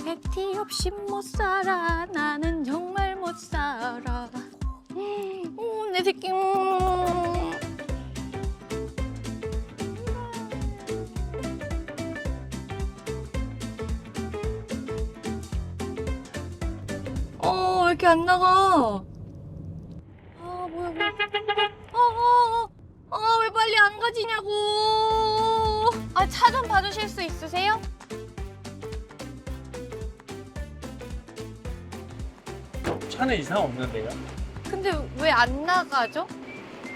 패티 없이 못 살아. 나는 정말 못 살아. 내 새끼. 왜 이렇게 안 나가? 뭐야. 왜 빨리 안 가지냐고. 차 좀 봐주실 수 있으세요? 차는 이상 없는데요? 근데 왜 안 나가죠?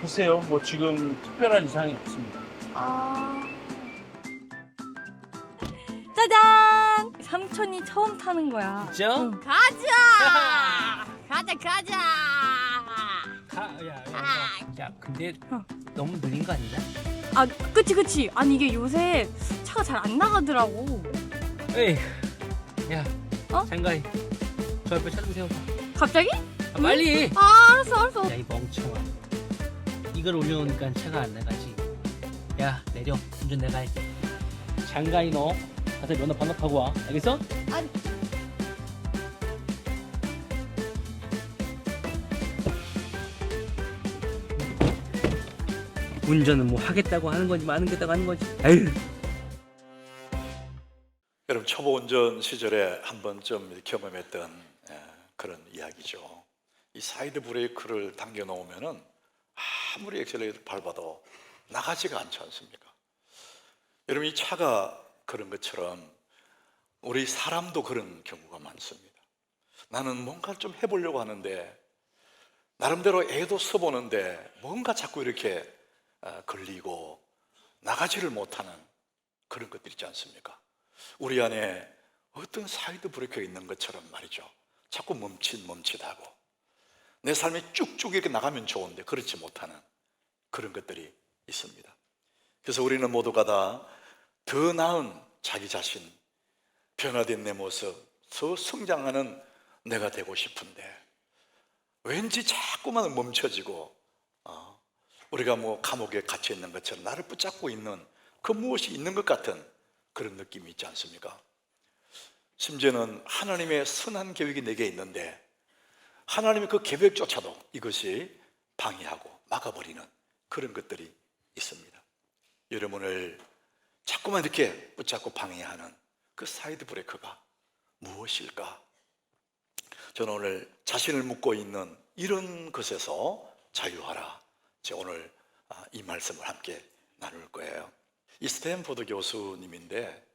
글쎄요, 뭐 지금 특별한 이상이 없습니다. 짜잔! 삼촌이 처음 타는 거야. 진짜? 응. 가자! 가자! 야, 근데 너무 느린 거 아니냐? 그치. 아니, 이게 요새 차가 잘 안 나가더라고. 에이, 야, 어? 장가희, 저 옆에 차 좀 세워봐. 갑자기? 빨리! 알았어. 야, 이 멍청아. 이걸 올려놓으니까 차가 안 나가지. 야, 내려. 운전 내가 할게. 장가희 너 가서 면허 반납하고 와. 알겠어? 운전은 뭐 하겠다고 하는 거지, 뭐 하겠다고 하는 거지. 아유. 여러분 초보 운전 시절에 한 번쯤 경험했던 그런 이야기죠. 이 사이드 브레이크를 당겨 놓으면은 아무리 엑셀레이터를 밟아도 나가지가 않지 않습니까? 여러분 이 차가 그런 것처럼 우리 사람도 그런 경우가 많습니다. 나는 뭔가 좀 해보려고 하는데 나름대로 애도 써보는데 뭔가 자꾸 이렇게 걸리고 나가지를 못하는 그런 것들 있지 않습니까? 우리 안에 어떤 사이드 브레이크가 있는 것처럼 말이죠. 자꾸 멈칫하고 내 삶이 쭉쭉 이렇게 나가면 좋은데 그렇지 못하는 그런 것들이 있습니다. 그래서 우리는 모두가 다 더 나은 자기 자신, 변화된 내 모습, 더 성장하는 내가 되고 싶은데 왠지 자꾸만 멈춰지고 우리가 뭐 감옥에 갇혀 있는 것처럼 나를 붙잡고 있는 그 무엇이 있는 것 같은 그런 느낌이 있지 않습니까? 심지어는 하나님의 선한 계획이 내게 있는데 하나님의 그 계획조차도 이것이 방해하고 막아버리는 그런 것들이 있습니다. 여러분을 자꾸만 이렇게 붙잡고 방해하는 그 사이드 브레이크가 무엇일까? 저는 오늘 자신을 묶고 있는 이런 것에서 자유하라. 제가 오늘 이 말씀을 함께 나눌 거예요. 이 스탠포드 교수님인데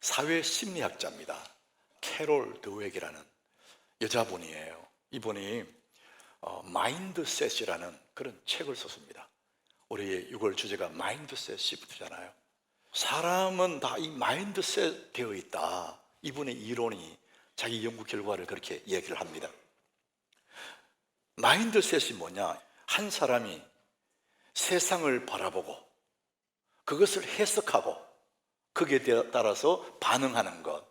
사회심리학자입니다. 캐롤 드웨기라는 여자분이에요. 이분이 마인드셋이라는 그런 책을 썼습니다. 우리의 6월 주제가 마인드셋 시프트잖아요. 사람은 다 이 마인드셋 되어 있다. 이분의 이론이 자기 연구 결과를 그렇게 얘기를 합니다. 마인드셋이 뭐냐? 한 사람이 세상을 바라보고 그것을 해석하고 거기에 따라서 반응하는 것,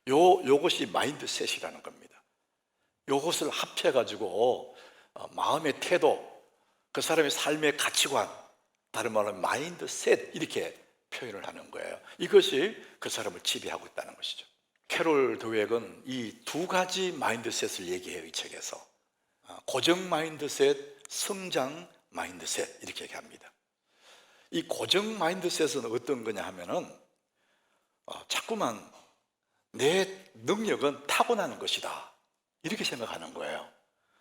요것이 마인드셋이라는 겁니다. 요것을 합해가지고 마음의 태도, 그 사람의 삶의 가치관, 다른 말로 마인드셋 이렇게 표현을 하는 거예요. 이것이 그 사람을 지배하고 있다는 것이죠. 캐롤 드웨그는 이 두 가지 마인드셋을 얘기해요. 이 책에서 고정 마인드셋, 성장 마인드셋 이렇게 얘기합니다. 이 고정 마인드셋은 어떤 거냐 하면은 자꾸만 내 능력은 타고나는 것이다 이렇게 생각하는 거예요.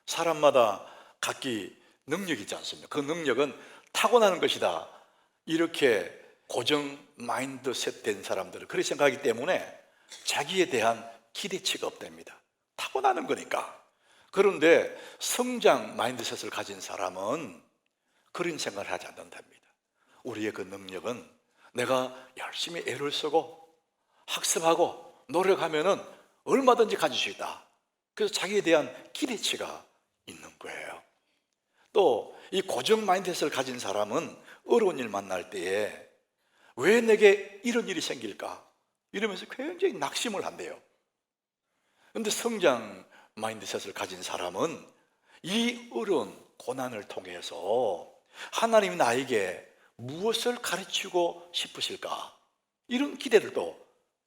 사람마다 각기 능력이 있지 않습니까? 그 능력은 타고나는 것이다 이렇게 고정 마인드셋 된 사람들은 그렇게 생각하기 때문에 자기에 대한 기대치가 없답니다. 타고나는 거니까. 그런데 성장 마인드셋을 가진 사람은 그런 생각을 하지 않는답니다. 우리의 그 능력은 내가 열심히 애를 쓰고 학습하고 노력하면은 얼마든지 가질 수 있다. 그래서 자기에 대한 기대치가 있는 거예요. 또 이 고정 마인드셋을 가진 사람은 어려운 일 만날 때에 왜 내게 이런 일이 생길까? 이러면서 굉장히 낙심을 한대요. 그런데 성장 마인드셋을 가진 사람은 이 어려운 고난을 통해서 하나님이 나에게 무엇을 가르치고 싶으실까? 이런 기대를 또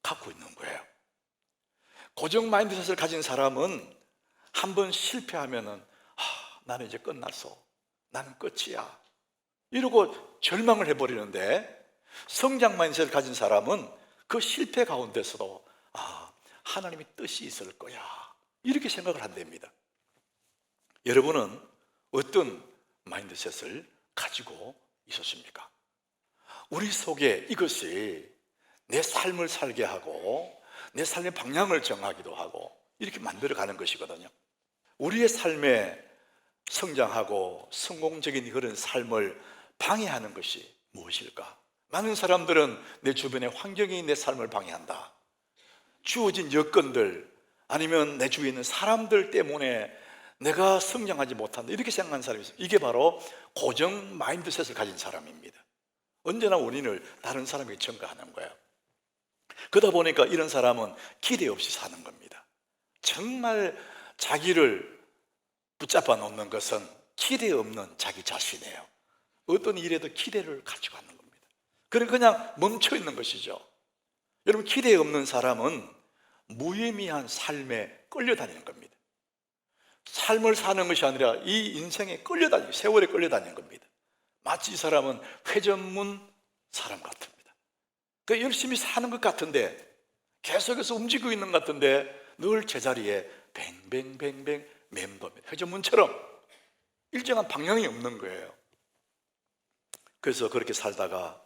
갖고 있는 거예요. 고정 마인드셋을 가진 사람은 한번 실패하면은 나는 이제 끝났어, 나는 끝이야 이러고 절망을 해버리는데, 성장 마인드셋을 가진 사람은 그 실패 가운데서도 하나님의 뜻이 있을 거야 이렇게 생각을 한답니다. 여러분은 어떤 마인드셋을 가지고 있었습니까? 우리 속에 이것이 내 삶을 살게 하고 내 삶의 방향을 정하기도 하고 이렇게 만들어가는 것이거든요. 우리의 삶에 성장하고 성공적인 그런 삶을 방해하는 것이 무엇일까? 많은 사람들은 내 주변의 환경이 내 삶을 방해한다, 주어진 여건들 아니면 내 주위에 있는 사람들 때문에 내가 성장하지 못한다 이렇게 생각하는 사람이 있어요. 이게 바로 고정 마인드셋을 가진 사람입니다. 언제나 원인을 다른 사람에게 전가하는 거예요. 그러다 보니까 이런 사람은 기대 없이 사는 겁니다. 정말 자기를 붙잡아 놓는 것은 기대 없는 자기 자신이에요. 어떤 일에도 기대를 가지고 하는 겁니다. 그러니까 그냥 멈춰 있는 것이죠. 여러분, 기대 없는 사람은 무의미한 삶에 끌려다니는 겁니다. 삶을 사는 것이 아니라 이 인생에 끌려다니는, 세월에 끌려다니는 겁니다. 마치 이 사람은 회전문 사람 같습니다. 그러니까 열심히 사는 것 같은데, 계속해서 움직이고 있는 것 같은데 늘 제자리에 뱅뱅뱅뱅 맴돕니다. 회전문처럼 일정한 방향이 없는 거예요. 그래서 그렇게 살다가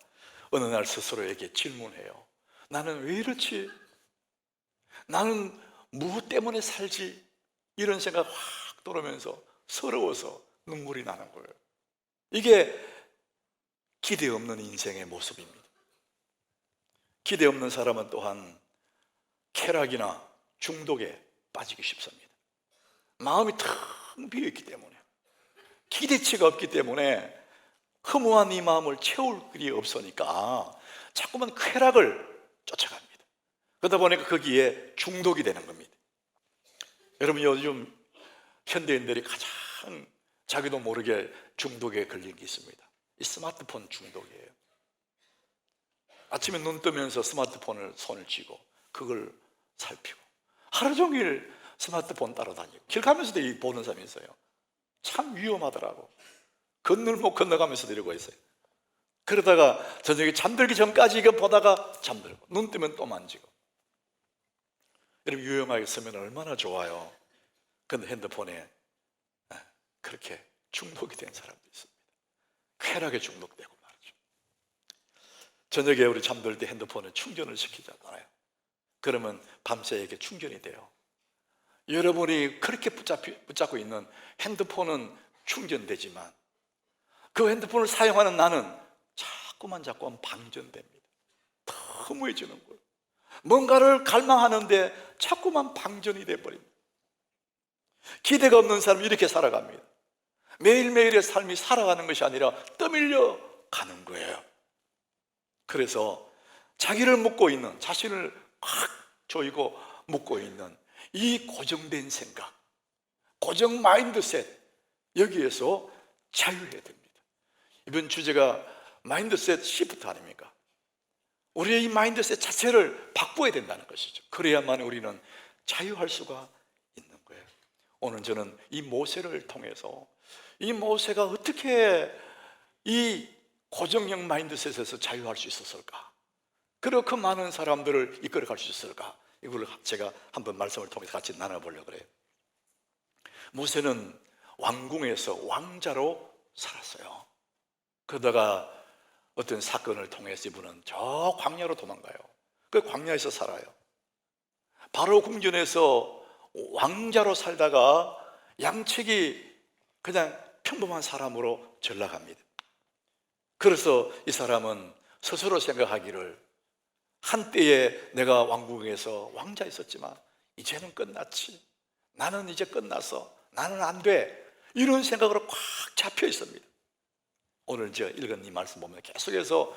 어느 날 스스로에게 질문해요. 나는 왜 이렇지? 나는 무엇 때문에 살지? 이런 생각 확 들어오면서 서러워서 눈물이 나는 거예요. 이게 기대 없는 인생의 모습입니다. 기대 없는 사람은 또한 쾌락이나 중독에 빠지기 쉽습니다. 마음이 텅 비어있기 때문에, 기대치가 없기 때문에 허무한 이 마음을 채울 길이 없으니까 자꾸만 쾌락을 쫓아갑니다. 그러다 보니까 거기에 중독이 되는 겁니다. 여러분, 요즘 현대인들이 가장 자기도 모르게 중독에 걸린 게 있습니다. 이 스마트폰 중독이에요. 아침에 눈 뜨면서 스마트폰을 손을 쥐고 그걸 살피고 하루 종일 스마트폰 따라다니고, 길 가면서도 보는 사람이 있어요. 참 위험하더라고. 건널목 건너가면서도 이러고 있어요. 그러다가 저녁에 잠들기 전까지 이거 보다가 잠들고, 눈 뜨면 또 만지고. 여러분, 유용하게 쓰면 얼마나 좋아요. 그런데 핸드폰에 그렇게 중독이 된 사람도 있습니다. 쾌락에 중독되고 말이죠. 저녁에 우리 잠들 때 핸드폰에 충전을 시키잖아요. 그러면 밤새 이게 충전이 돼요. 여러분이 그렇게 붙잡고 있는 핸드폰은 충전되지만 그 핸드폰을 사용하는 나는 자꾸만 방전됩니다. 허무해지는 거예요. 뭔가를 갈망하는데 자꾸만 방전이 돼버립니다. 기대가 없는 사람은 이렇게 살아갑니다. 매일매일의 삶이 살아가는 것이 아니라 떠밀려 가는 거예요. 그래서 자기를 묻고 있는, 자신을 확 조이고 묻고 있는 이 고정된 생각, 고정 마인드셋, 여기에서 자유해야 됩니다. 이번 주제가 마인드셋 시프트 아닙니까? 우리의 이 마인드셋 자체를 바꿔야 된다는 것이죠. 그래야만 우리는 자유할 수가 있는 거예요. 오늘 저는 이 모세를 통해서 이 모세가 어떻게 이 고정형 마인드셋에서 자유할 수 있었을까? 그렇게 많은 사람들을 이끌어갈 수 있었을까? 이걸 제가 한번 말씀을 통해서 같이 나눠보려고 그래요. 모세는 왕궁에서 왕자로 살았어요. 그러다가 어떤 사건을 통해서 이분은 저 광야로 도망가요. 그 광야에서 살아요. 바로 궁전에서 왕자로 살다가 양측이 그냥 평범한 사람으로 전락합니다. 그래서 이 사람은 스스로 생각하기를, 한때에 내가 왕궁에서 왕자 있었지만 이제는 끝났지, 나는 이제 끝났어, 나는 안 돼, 이런 생각으로 꽉 잡혀 있습니다. 오늘 제가 읽은 이 말씀 보면 계속해서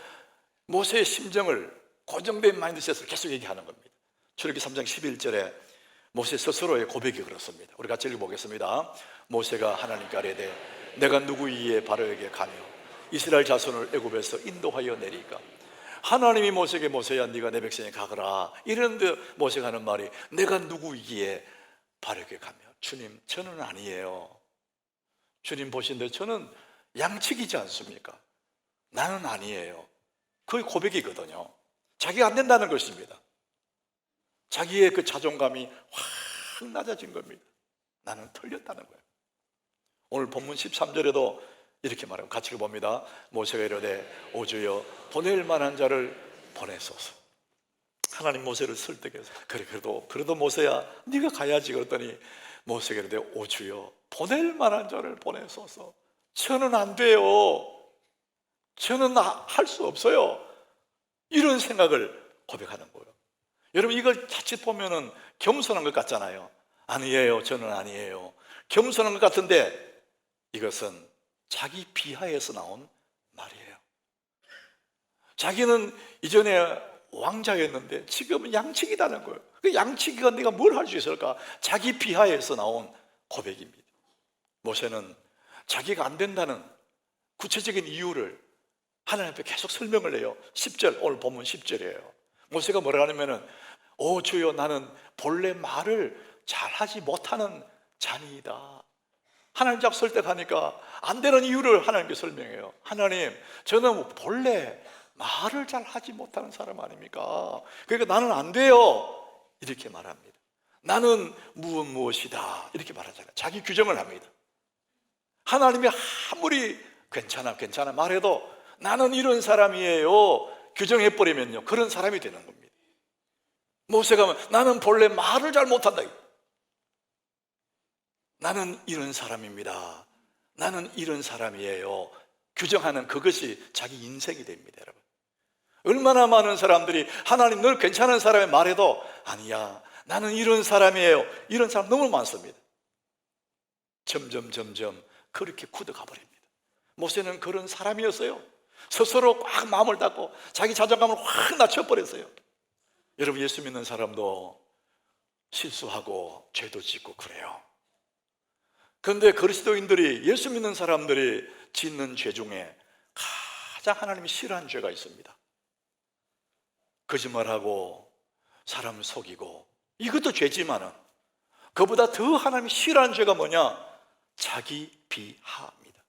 모세의 심정을, 고정된 마인드셋을 계속 얘기하는 겁니다. 출애굽기 3장 11절에 모세 스스로의 고백이 그렇습니다. 우리 같이 읽어보겠습니다. 모세가 하나님께 아뢰되 내가 누구이기에 바로에게 가며 이스라엘 자손을 애굽에서 인도하여 내리까? 하나님이 모세에게 모세야 네가 내 백성에 가거라 이랬는데 모세가 하는 말이 내가 누구이기에 바르게 가며 주님 저는 아니에요. 주님 보신데 저는 양측이지 않습니까? 나는 아니에요. 그게 고백이거든요. 자기가 안 된다는 것입니다. 자기의 그 자존감이 확 낮아진 겁니다. 나는 틀렸다는 거예요. 오늘 본문 13절에도 이렇게 말하고 같이 봅니다. 모세가 이르되 오 주여 보낼 만한 자를 보내소서. 하나님 모세를 설득해서 그래 그래도 모세야 네가 가야지 그랬더니 모세가 이르되 오 주여 보낼 만한 자를 보내소서. 저는 안 돼요. 저는 할 수 없어요. 이런 생각을 고백하는 거예요. 여러분 이걸 자칫 보면은 겸손한 것 같잖아요. 아니에요. 저는 아니에요. 겸손한 것 같은데 이것은 자기 비하에서 나온 말이에요. 자기는 이전에 왕자였는데 지금은 양치기다는 거예요. 그 양치기가 내가 뭘 할 수 있을까? 자기 비하에서 나온 고백입니다. 모세는 자기가 안 된다는 구체적인 이유를 하나님 앞에 계속 설명을 해요. 10절, 오늘 본문 10절이에요. 모세가 뭐라 하냐면은 오 주여 나는 본래 말을 잘하지 못하는 자니이다. 하나님 잡 설득하니까 안 되는 이유를 하나님께 설명해요. 하나님 저는 본래 말을 잘 하지 못하는 사람 아닙니까? 그러니까 나는 안 돼요 이렇게 말합니다. 나는 무엇이다 이렇게 말하잖아요. 자기 규정을 합니다. 하나님이 아무리 괜찮아 말해도 나는 이런 사람이에요 규정해버리면요 그런 사람이 되는 겁니다. 모세가 나는 본래 말을 잘 못한다. 나는 이런 사람입니다. 나는 이런 사람이에요 규정하는 그것이 자기 인생이 됩니다. 여러분 얼마나 많은 사람들이 하나님 늘 괜찮은 사람이 말해도 아니야 나는 이런 사람이에요 이런 사람 너무 많습니다. 점점 그렇게 굳어가 버립니다. 모세는 그런 사람이었어요. 스스로 꽉 마음을 닫고 자기 자존감을 확 낮춰버렸어요. 여러분 예수 믿는 사람도 실수하고 죄도 짓고 그래요. 그런데 그리스도인들이 예수 믿는 사람들이 짓는 죄 중에 가장 하나님이 싫어하는 죄가 있습니다. 거짓말하고 사람을 속이고 이것도 죄지만은 그보다 더 하나님이 싫어하는 죄가 뭐냐? 자기 비하입니다.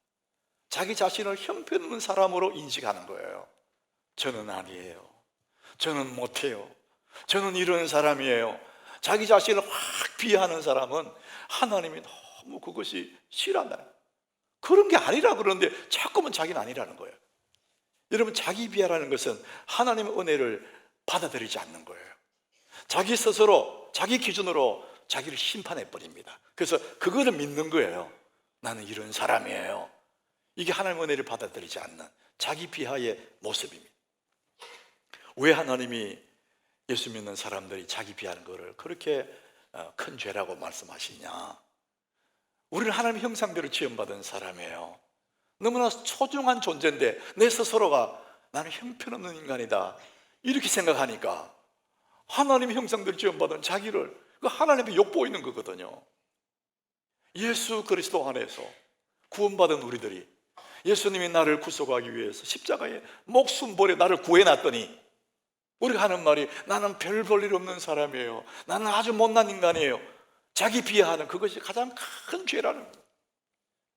자기 자신을 형편없는 사람으로 인식하는 거예요. 저는 아니에요. 저는 못해요. 저는 이런 사람이에요. 자기 자신을 확 비하하는 사람은 하나님이 너무 그것이 싫어한다. 그런 게 아니라 그러는데 자꾸만 자기는 아니라는 거예요. 여러분 자기 비하라는 것은 하나님의 은혜를 받아들이지 않는 거예요. 자기 스스로 자기 기준으로 자기를 심판해버립니다. 그래서 그거를 믿는 거예요. 나는 이런 사람이에요. 이게 하나님의 은혜를 받아들이지 않는 자기 비하의 모습입니다. 왜 하나님이 예수 믿는 사람들이 자기 비하는 것을 그렇게 큰 죄라고 말씀하시냐? 우리는 하나님의 형상대로 지음받은 사람이에요. 너무나 소중한 존재인데 내 스스로가 나는 형편없는 인간이다 이렇게 생각하니까 하나님의 형상대로 지음받은 자기를 하나님의 욕보이는 거거든요. 예수 그리스도 안에서 구원받은 우리들이 예수님이 나를 구속하기 위해서 십자가에 목숨 버려 나를 구해놨더니 우리가 하는 말이 나는 별 볼 일 없는 사람이에요. 나는 아주 못난 인간이에요. 자기 비하하는 그것이 가장 큰 죄라는 거예요.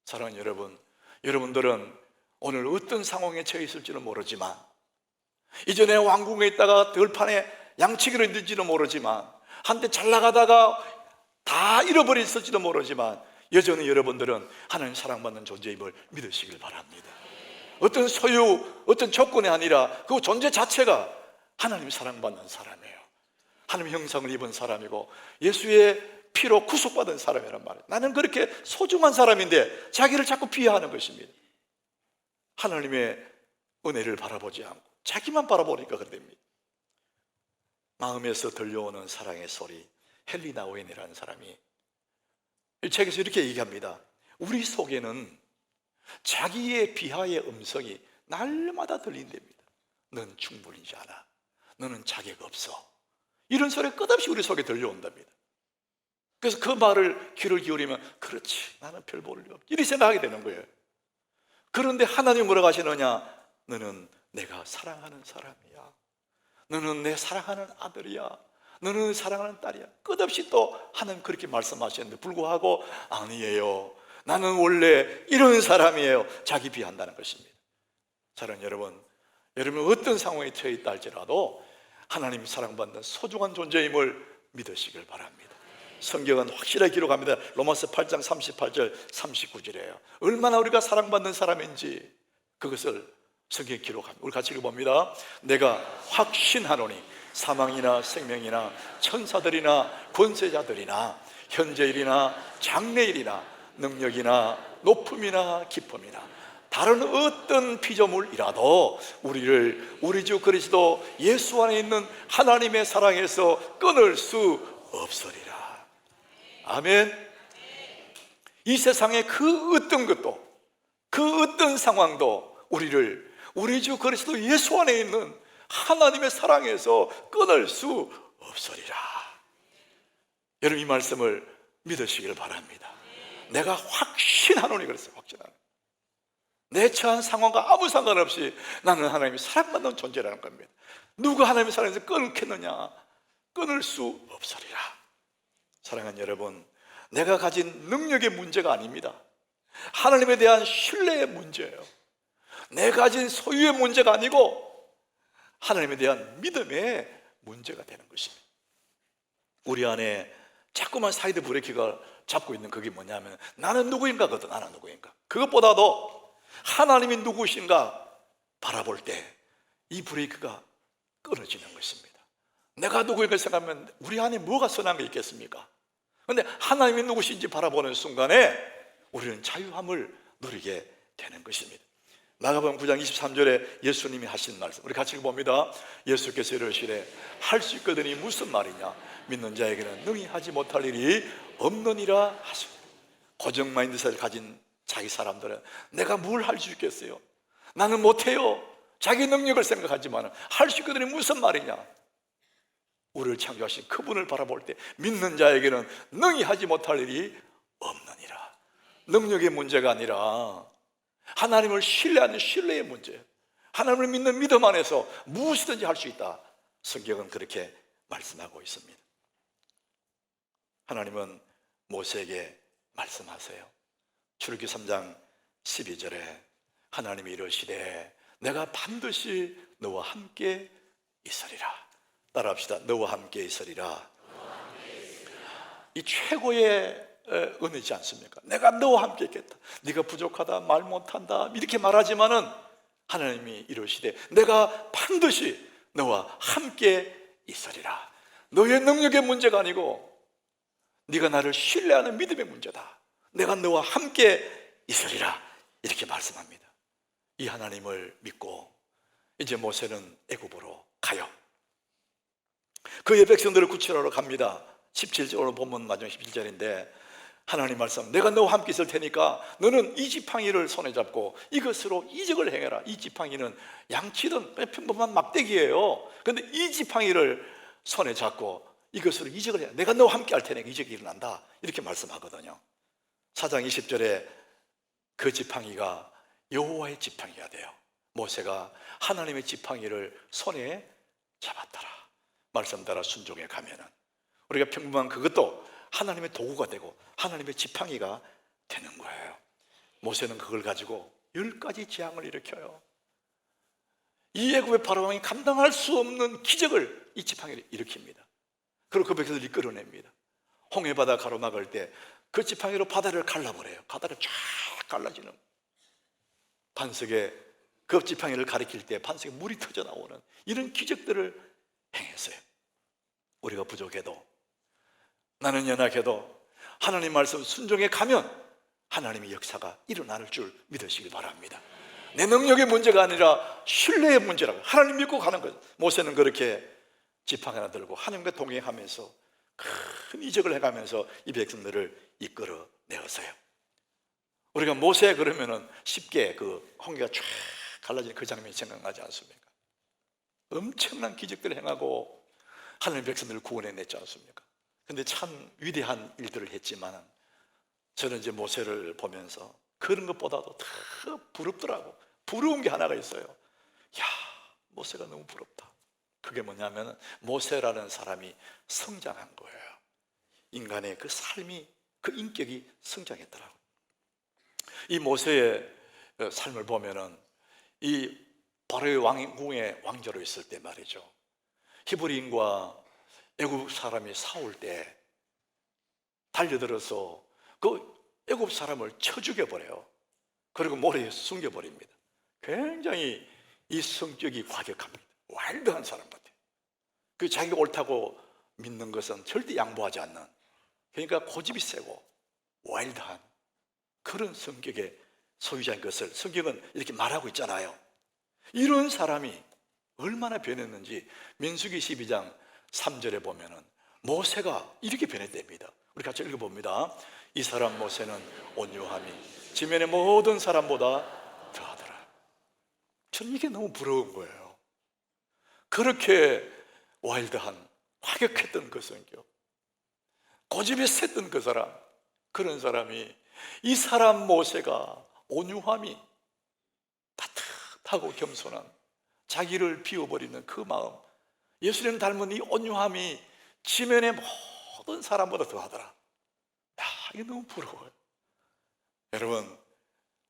사랑하는 여러분, 여러분들은 오늘 어떤 상황에 처해 있을지는 모르지만 이전에 왕궁에 있다가 들판에 양치기로 있는지는 모르지만 한때 잘 나가다가 다 잃어버렸을지도 모르지만 여전히 여러분들은 하나님 사랑받는 존재임을 믿으시길 바랍니다. 어떤 소유, 어떤 조건이 아니라 그 존재 자체가 하나님 사랑받는 사람이에요. 하나님 형상을 입은 사람이고 예수의 피로 구속받은 사람이란 말이에요. 나는 그렇게 소중한 사람인데 자기를 자꾸 비하하는 것입니다. 하나님의 은혜를 바라보지 않고 자기만 바라보니까 그렇게 됩니다. 마음에서 들려오는 사랑의 소리, 헬리나 오웬이라는 사람이 이 책에서 이렇게 얘기합니다. 우리 속에는 자기의 비하의 음성이 날마다 들린답니다. 넌 충분히지 않아. 너는 자격 없어. 이런 소리가 끝없이 우리 속에 들려온답니다. 그래서 그 말을 귀를 기울이면 그렇지 나는 별 볼 일 없지 이렇게 생각하게 되는 거예요. 그런데 하나님 뭐라고 하시느냐? 너는 내가 사랑하는 사람이야. 너는 내 사랑하는 아들이야. 너는 사랑하는 딸이야. 끝없이 또 하나님 그렇게 말씀하셨는데 불구하고 아니에요. 나는 원래 이런 사람이에요. 자기 비한다는 것입니다. 사랑하는 여러분, 여러분 어떤 상황에 처해 있다 할지라도 하나님 사랑받는 소중한 존재임을 믿으시길 바랍니다. 성경은 확실하게 기록합니다. 로마서 8장 38절 39절이에요. 얼마나 우리가 사랑받는 사람인지 그것을 성경에 기록합니다. 우리 같이 읽어봅니다. 내가 확신하노니 사망이나 생명이나 천사들이나 권세자들이나 현재일이나 장래일이나 능력이나 높음이나 깊음이나 다른 어떤 피조물이라도 우리를 우리 주 그리스도 예수 안에 있는 하나님의 사랑에서 끊을 수 없으리라. 아멘. 이 세상의 그 어떤 것도 그 어떤 상황도 우리를 우리 주 그리스도 예수 안에 있는 하나님의 사랑에서 끊을 수 없으리라. 여러분 이 말씀을 믿으시길 바랍니다. 내가 확신하노니 그랬어요. 확신하노니. 내 처한 상황과 아무 상관없이 나는 하나님의 사랑받는 존재라는 겁니다. 누가 하나님의 사랑에서 끊겠느냐? 끊을 수 없으리라. 사랑하는 여러분, 내가 가진 능력의 문제가 아닙니다. 하나님에 대한 신뢰의 문제예요. 내가 가진 소유의 문제가 아니고 하나님에 대한 믿음의 문제가 되는 것입니다. 우리 안에 자꾸만 사이드 브레이크가 잡고 있는 그게 뭐냐면 나는 누구인가거든. 나는 누구인가. 그것보다도 하나님이 누구신가 바라볼 때 이 브레이크가 끊어지는 것입니다. 내가 누구인가 생각하면 우리 안에 뭐가 선한 게 있겠습니까? 그런데 하나님이 누구신지 바라보는 순간에 우리는 자유함을 누리게 되는 것입니다. 마가복음 9장 23절에 예수님이 하신 말씀 우리 같이 읽어봅니다. 예수께서 이르시되 할 수 있거든이 무슨 말이냐? 믿는 자에게는 능히 하지 못할 일이 없느니라 하십니다. 고정 마인드셋을 가진 자기 사람들은 내가 뭘 할 수 있겠어요? 나는 못해요. 자기 능력을 생각하지만 할 수 있거든이 무슨 말이냐? 우리를 창조하신 그분을 바라볼 때 믿는 자에게는 능히 하지 못할 일이 없느니라. 능력의 문제가 아니라 하나님을 신뢰하는 신뢰의 문제, 하나님을 믿는 믿음 안에서 무엇이든지 할 수 있다. 성경은 그렇게 말씀하고 있습니다. 하나님은 모세에게 말씀하세요. 출애굽기 3장 12절에 하나님이 이르시되 내가 반드시 너와 함께 있으리라. 따라합시다. 너와 함께 있으리라. 이 최고의 은혜지 않습니까? 내가 너와 함께 있겠다. 네가 부족하다, 말 못한다 이렇게 말하지만은 하나님이 이르시되 내가 반드시 너와 함께 있으리라. 너의 능력의 문제가 아니고 네가 나를 신뢰하는 믿음의 문제다. 내가 너와 함께 있으리라 이렇게 말씀합니다. 이 하나님을 믿고 이제 모세는 애굽으로 가요. 그의 백성들을 구출하러 갑니다. 17절 오늘 본문 마지막 17절인데 하나님 말씀 내가 너와 함께 있을 테니까 너는 이 지팡이를 손에 잡고 이것으로 이적을 행해라. 이 지팡이는 양치든 평범한 막대기예요. 그런데 이 지팡이를 손에 잡고 이것으로 이적을 해. 내가 너와 함께 할 테니까 이적이 일어난다 이렇게 말씀하거든요. 4장 20절에 그 지팡이가 여호와의 지팡이가 돼요. 모세가 하나님의 지팡이를 손에 잡았더라. 말씀 따라 순종해 가면은 우리가 평범한 그것도 하나님의 도구가 되고 하나님의 지팡이가 되는 거예요. 모세는 그걸 가지고 10가지 재앙을 일으켜요. 이 애굽의 바로왕이 감당할 수 없는 기적을 이 지팡이를 일으킵니다. 그리고 그 백성들을 이끌어냅니다. 홍해바다 가로막을 때 그 지팡이로 바다를 갈라버려요. 바다를 쫙 갈라지는 반석에 그 지팡이를 가리킬 때 반석에 물이 터져 나오는 이런 기적들을 행했어요. 우리가 부족해도 나는 연약해도 하나님 말씀 순종해 가면 하나님의 역사가 일어날 줄 믿으시길 바랍니다. 내 능력의 문제가 아니라 신뢰의 문제라고 하나님 믿고 가는 거예요. 모세는 그렇게 지팡이 하나 들고 하나님과 동행하면서 큰 이적을 해가면서 이 백성들을 이끌어내었어요. 우리가 모세 그러면은 쉽게 그 홍해가 쫙 갈라지는 그 장면이 생각나지 않습니까? 엄청난 기적들을 행하고 하나님 백성들을 구원해냈지 않습니까? 근데 참 위대한 일들을 했지만 저는 이제 모세를 보면서 그런 것보다도 더 부럽더라고. 부러운 게 하나가 있어요. 야, 모세가 너무 부럽다. 그게 뭐냐면 모세라는 사람이 성장한 거예요. 인간의 그 삶이, 그 인격이 성장했더라고요. 이 모세의 삶을 보면은 이 바로의 왕궁의 왕자로 있을 때 말이죠, 히브리인과 애굽 사람이 싸울 때 달려들어서 그 애굽 사람을 쳐 죽여버려요. 그리고 모래에 숨겨버립니다. 굉장히 이 성격이 과격합니다. 와일드한 사람 같아요. 그 자기가 옳다고 믿는 것은 절대 양보하지 않는, 그러니까 고집이 세고 와일드한 그런 성격의 소유자인 것을 성경은 이렇게 말하고 있잖아요. 이런 사람이 얼마나 변했는지 민수기 12장 3절에 보면은 모세가 이렇게 변했답니다. 우리 같이 읽어봅니다. 이 사람 모세는 온유함이 지면의 모든 사람보다 더하더라. 저는 이게 너무 부러운 거예요. 그렇게 와일드한, 과격했던 그 성격, 고집이 셌던 그 사람, 그런 사람이, 이 사람 모세가 온유함이, 따뜻하고 겸손한, 자기를 비워버리는 그 마음, 예수님 닮은 이 온유함이 지면의 모든 사람보다 더하더라. 야, 이게 너무 부러워요. 여러분,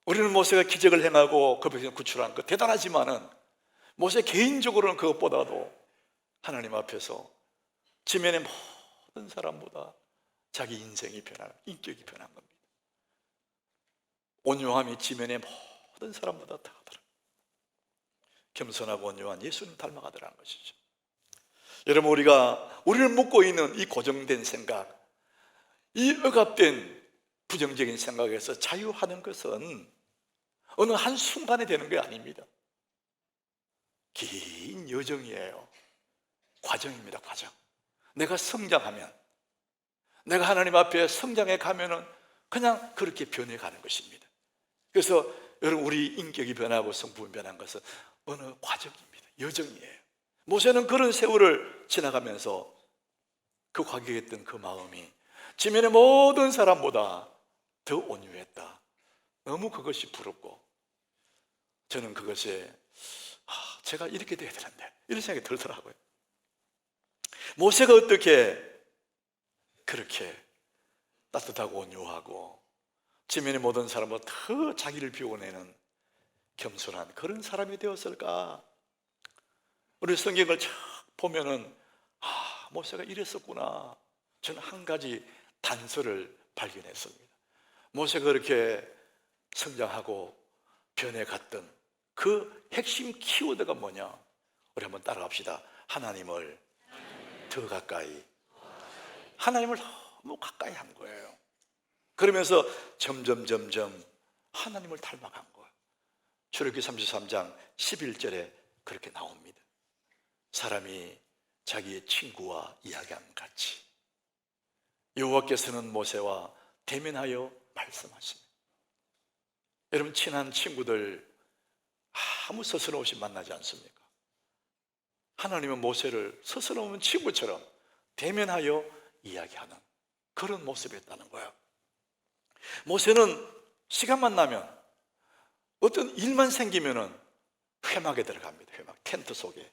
우리는 모세가 기적을 행하고 그 백성을 구출한 것 대단하지만은 모세 개인적으로는 그것보다도 하나님 앞에서 지면의 모든 사람보다 자기 인생이 변한, 인격이 변한 겁니다. 온유함이 지면의 모든 사람보다 더하더라. 겸손하고 온유한 예수님 닮아가더라는 것이죠. 여러분, 우리를 묶고 있는 이 고정된 생각, 이 억압된 부정적인 생각에서 자유하는 것은 어느 한순간에 되는 게 아닙니다. 긴 여정이에요. 과정입니다. 과정. 내가 성장하면, 내가 하나님 앞에 성장해 가면은 그냥 그렇게 변해가는 것입니다. 그래서 여러분, 우리 인격이 변하고 성품이 변한 것은 어느 과정입니다. 여정이에요. 모세는 그런 세월을 지나가면서 그 과격했던 그 마음이 지면의 모든 사람보다 더 온유했다. 너무 그것이 부럽고, 저는 그것에 제가 이렇게 돼야 되는데 이런 생각이 들더라고요. 모세가 어떻게 그렇게 따뜻하고 온유하고 지면의 모든 사람보다 더 자기를 비워내는 겸손한 그런 사람이 되었을까? 우리 성경을 쫙 보면은 모세가 이랬었구나. 저는 한 가지 단서를 발견했습니다. 모세가 그렇게 성장하고 변해갔던 그 핵심 키워드가 뭐냐? 우리 한번 따라갑시다. 하나님을 더 가까이, 하나님을 너무 가까이 한 거예요. 그러면서 점점 하나님을 닮아간 거예요. 출애굽기 33장 11절에 그렇게 나옵니다. 사람이 자기의 친구와 이야기함 같이 여호와께서는 모세와 대면하여 말씀하십니다. 여러분, 친한 친구들 아무 서스러움없이 만나지 않습니까? 하나님은 모세를 서스러운 친구처럼 대면하여 이야기하는 그런 모습이었다는 거예요. 모세는 시간만 나면, 어떤 일만 생기면은 회막에 들어갑니다. 회막, 텐트 속에.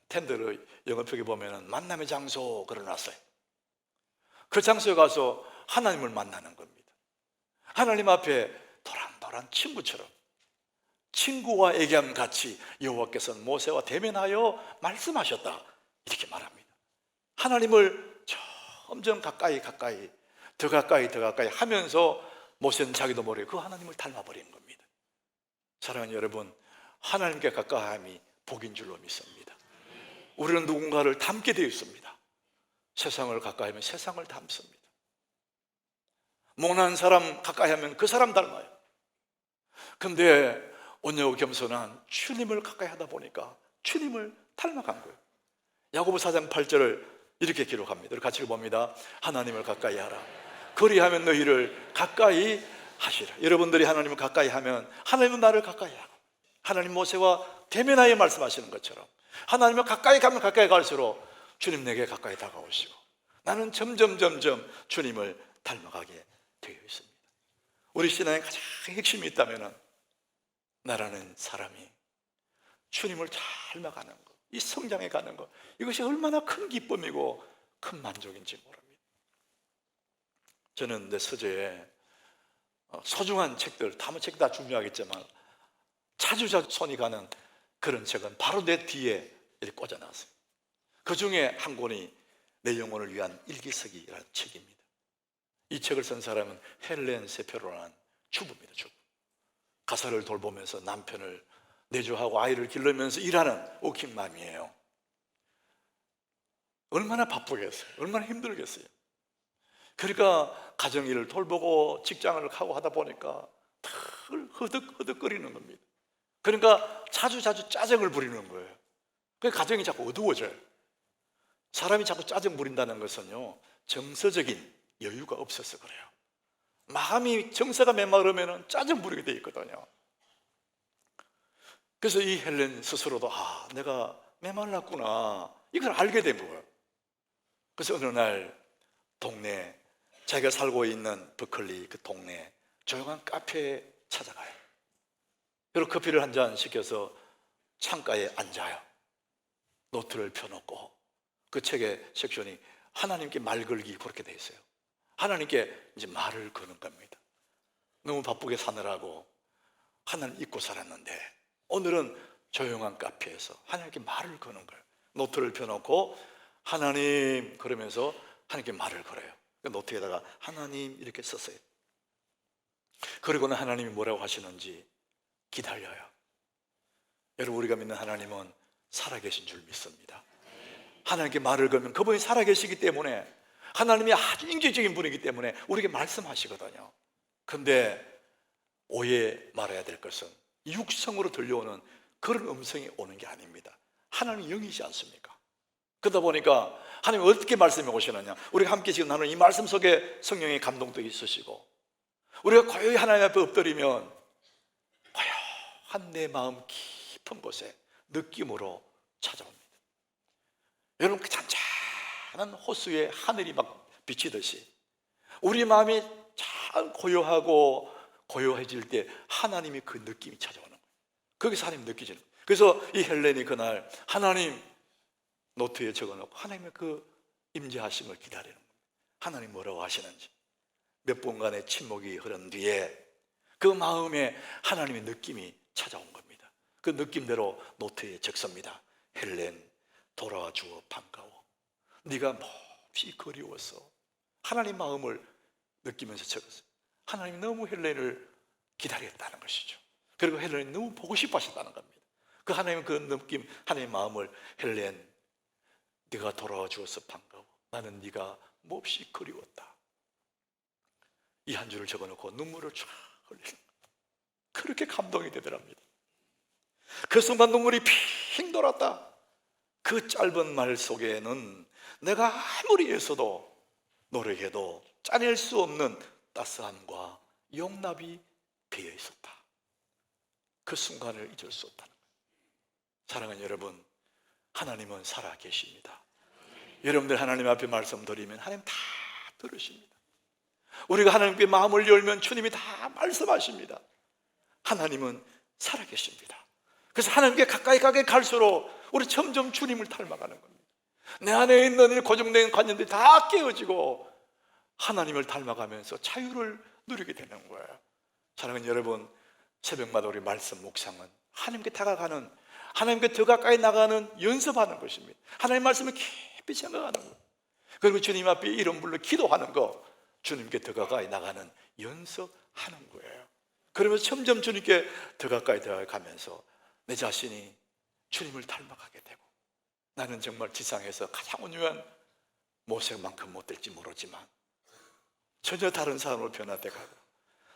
텐트를 영어표기 보면은 만남의 장소 그려놨어요. 그 장소에 가서 하나님을 만나는 겁니다. 하나님 앞에 도란도란 친구처럼, 친구와 얘기함 같이 여호와께서는 모세와 대면하여 말씀하셨다, 이렇게 말합니다. 하나님을 점점 가까이 더 가까이 하면서 모세는 자기도 모르게 그 하나님을 닮아버리는 겁니다. 사랑하는 여러분, 하나님께 가까이함이 복인 줄로 믿습니다. 우리는 누군가를 닮게 되어 있습니다. 세상을 가까이 하면 세상을 닮습니다. 모난 사람 가까이 하면 그 사람 닮아요. 근데 온유하고 겸손한 주님을 가까이 하다 보니까 주님을 닮아간 거예요. 야고보 4장 8절을 이렇게 기록합니다. 같이 읽어봅니다. 하나님을 가까이 하라. 그리하면 너희를 가까이 하시라. 여러분들이 하나님을 가까이 하면 하나님은 나를 가까이 하고, 하나님 모세와 대면하여 말씀하시는 것처럼 하나님을 가까이 가면 가까이 갈수록 주님 내게 가까이 다가오시고 나는 점점 주님을 닮아가게 되어 있습니다. 우리 신앙의 가장 핵심이 있다면 나라는 사람이 주님을 닮아가는 것, 이 성장해 가는 것, 이것이 얼마나 큰 기쁨이고 큰 만족인지 모릅니다. 저는 내 서재에 소중한 책들, 다문책 다 중요하겠지만 자주 손이 가는 그런 책은 바로 내 뒤에 이렇게 꽂아놨어요. 그 중에 한 권이 내 영혼을 위한 일기서기라는 책입니다. 이 책을 쓴 사람은 헬렌 세페로라는 주부입니다. 주부. 가사를 돌보면서 남편을 내조하고 아이를 기르면서 일하는 워킹맘이에요. 얼마나 바쁘겠어요. 얼마나 힘들겠어요. 그러니까 가정일을 돌보고 직장을 하고 하다 보니까 늘 허덕허덕거리는 겁니다. 그러니까 자주 짜증을 부리는 거예요. 그래서 가정이 자꾸 어두워져요. 사람이 자꾸 짜증 부린다는 것은요, 정서적인 여유가 없어서 그래요. 마음이 정서가 메마르면 짜증 부리게 돼 있거든요. 그래서 이 헬렌 스스로도 내가 메말랐구나, 이걸 알게 된 거예요. 그래서 어느 날 동네, 자기가 살고 있는 버클리 그 동네 조용한 카페에 찾아가요. 그리고 커피를 한 잔 시켜서 창가에 앉아요. 노트를 펴놓고 그 책의 섹션이 하나님께 말 걸기 그렇게 돼 있어요. 하나님께 이제 말을 거는 겁니다. 너무 바쁘게 사느라고 하나님 잊고 살았는데 오늘은 조용한 카페에서 하나님께 말을 거는 거예요. 노트를 펴놓고 하나님 그러면서 하나님께 말을 걸어요. 그 노트에다가 하나님 이렇게 썼어요. 그리고는 하나님이 뭐라고 하시는지 기다려요. 여러분, 우리가 믿는 하나님은 살아계신 줄 믿습니다. 하나님께 말을 걸면 그분이 살아계시기 때문에, 하나님이 아주 인격적인 분이기 때문에 우리에게 말씀하시거든요. 그런데 오해 말아야 될 것은 육성으로 들려오는 그런 음성이 오는 게 아닙니다. 하나님이 영이지 않습니까? 그러다 보니까 하나님이 어떻게 말씀해 오시느냐, 우리가 함께 지금 나누는 이 말씀 속에 성령의 감동도 있으시고, 우리가 고요히 하나님 앞에 엎드리면 고요한 내 마음 깊은 곳에 느낌으로 찾아옵니다. 여러분, 그 잔잔한 호수에 하늘이 막 비치듯이 우리 마음이 참 고요해질 때 하나님이 그 느낌이 찾아오는 거예요. 거기서 하나님 느끼지는 거예요. 그래서 이 헬렌이 그날 하나님 노트에 적어놓고 하나님의 그 임재하심을 기다리는 거예요. 하나님 뭐라고 하시는지. 몇 분간의 침묵이 흐른 뒤에 그 마음에 하나님의 느낌이 찾아온 겁니다. 그 느낌대로 노트에 적습니다. 헬렌, 돌아와 주어 반가워. 네가 몹시 그리워서. 하나님 마음을 느끼면서 적었어요. 하나님이 너무 헬렌을 기다렸다는 것이죠. 그리고 헬렌이 너무 보고 싶어 하셨다는 겁니다. 그 하나님의 그 느낌, 하나님의 마음을, 헬렌, 네가 돌아와 주어서 반가워. 나는 네가 몹시 그리웠다. 이 한 줄을 적어놓고 눈물을 쫙 흘리는 거예요. 그렇게 감동이 되더랍니다. 그 순간 눈물이 핑 돌았다. 그 짧은 말 속에는 내가 아무리 애써도 노력해도 짜낼 수 없는 따스함과 용납이 배어 있었다. 그 순간을 잊을 수 없다는 거예요. 사랑하는 여러분, 하나님은 살아 계십니다. 여러분들 하나님 앞에 말씀드리면 하나님 다 들으십니다. 우리가 하나님께 마음을 열면 주님이 다 말씀하십니다. 하나님은 살아 계십니다. 그래서 하나님께 가까이 갈수록 우리 점점 주님을 닮아가는 겁니다. 내 안에 있는 이 고정된 관념들이 다 깨어지고 하나님을 닮아가면서 자유를 누리게 되는 거예요. 사랑하는 여러분, 새벽마다 우리 말씀 묵상은 하나님께 다가가는, 하나님께 더 가까이 나가는 연습하는 것입니다. 하나님 말씀을 깊이 생각하는 것, 그리고 주님 앞에 이름 불러 기도하는 것, 주님께 더 가까이 나가는 연습하는 거예요. 그러면서 점점 주님께 더 가까이 가면서 내 자신이 주님을 닮아가게 되고, 나는 정말 지상에서 가장 온유한 모세만큼 못될지 모르지만 전혀 다른 사람으로 변화돼 가고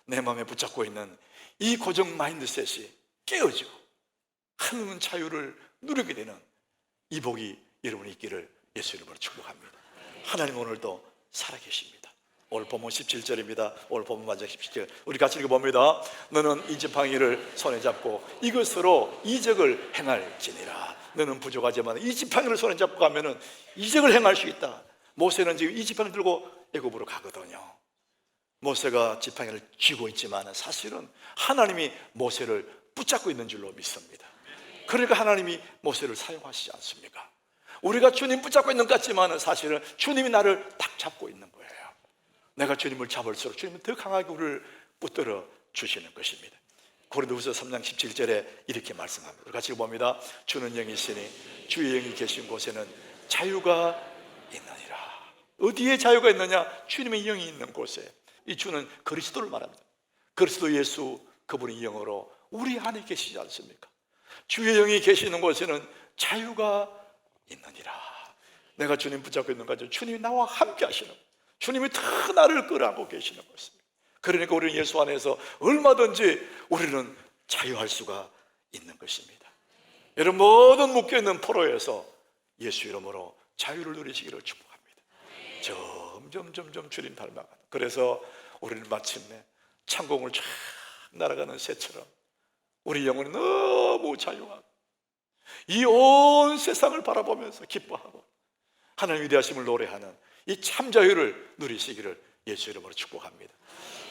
내 마음에 붙잡고 있는 이 고정 마인드셋이 깨어지고 하나님은 자유를 누리게 되는 이 복이 여러분이 있기를 예수 이름으로 축복합니다. 하나님 오늘도 살아계십니다. 오늘 본문 17절입니다. 오늘 본문 마지막 17절 우리 같이 읽어봅니다. 너는 이 지팡이를 손에 잡고 이것으로 이적을 행할지니라. 너는 부족하지만 이 지팡이를 손에 잡고 가면은 이적을 행할 수 있다. 모세는 지금 이 지팡이를 들고 애굽으로 가거든요. 모세가 지팡이를 쥐고 있지만 사실은 하나님이 모세를 붙잡고 있는 줄로 믿습니다. 그러니까 하나님이 모세를 사용하시지 않습니까? 우리가 주님 붙잡고 있는 것 같지만 사실은 주님이 나를 딱 잡고 있는 거예요. 내가 주님을 잡을수록 주님은 더 강하게 우리를 붙들어 주시는 것입니다. 고린도후서 3장 17절에 이렇게 말씀합니다. 우리 같이 봅니다. 주는 영이시니 주의 영이 계신 곳에는 자유가 있느니라. 어디에 자유가 있느냐? 주님의 영이 있는 곳에. 이 주는 그리스도를 말합니다. 그리스도 예수, 그분이 영으로 우리 안에 계시지 않습니까? 주의 영이 계시는 곳에는 자유가 있느니라. 내가 주님 붙잡고 있는 거죠. 주님이 나와 함께 하시는 거예요. 주님이 다 나를 끌어안고 계시는 것입니다. 그러니까 우리는 예수 안에서 얼마든지 우리는 자유할 수가 있는 것입니다. 여러분, 모든 묶여있는 포로에서 예수 이름으로 자유를 누리시기를 축복합니다. 점점 주님 닮아가는, 그래서 우리는 마침내 창공을 쫙 날아가는 새처럼 우리 영혼이 너무 자유하고 이 온 세상을 바라보면서 기뻐하고 하나님 위대하심을 노래하는 이 참 자유를 누리시기를 예수 이름으로 축복합니다.